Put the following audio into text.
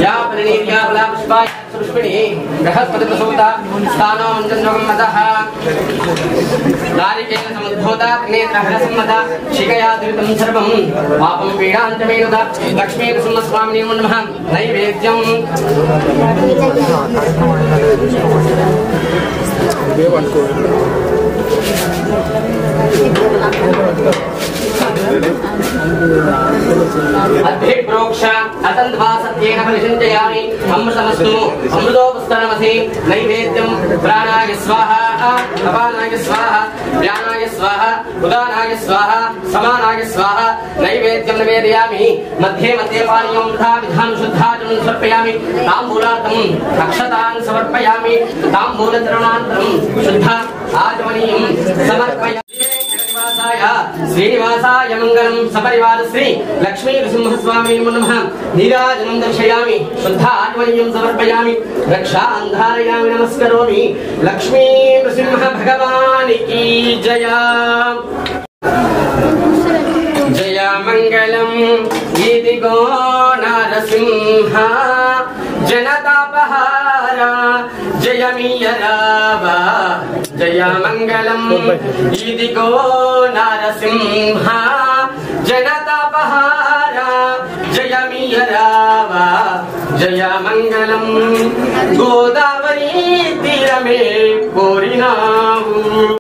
या परिणीर्या बला पुष्पाय सुष्मिणी बृहस्पति प्रसूता स्थानो मंजनोगम मतः नारिकेल समुद्भूता नेत्रहर सम्मता शिखया द्वितं सर्वं पापं पीडान्तमेनुदा लक्ष्मी नृसिंहस्वामिने नमः नैवेद्यं अद्भिप्रोक्ष अतन्त्वासत्येन परिचिन्तयामि अमृतमस्तु अमृतोपस्तरमसि नैवेद्यं प्राणाय स्वाहा अपानाय स्वाहा व्यानाय स्वाहा उदानाय स्वाहा समानाय स्वाहा नैवेद्यं निवेदयामि मध्ये मध्ये पानीयं तथा विधान शुद्धाचनं समर्पयामि ताम्बूलार्थम् अक्षतान् समर्पयामि ताम्बूलचरणान्तरं शुद्ध आचमनीयं समर्पयामि श्रीनिवासाय मंगलम सपरिवार श्री लक्ष्मी नृसिंहस्वामिने नमः नीराजनं दर्शयामि शुद्ध आत्मनीयं समर्पयामि रक्षां धारयामि नमस्करोमि लक्ष्मी नृसिंह भगवान् की जय जय मंगलम गीति गो नरसिंह जनतापहारा जय मीयरावा जय मंगलम इदिगो नरसिंह जनतापहारा जय मीयरावा जय मंगलम गोदावरी तीर में कोरिनाहु।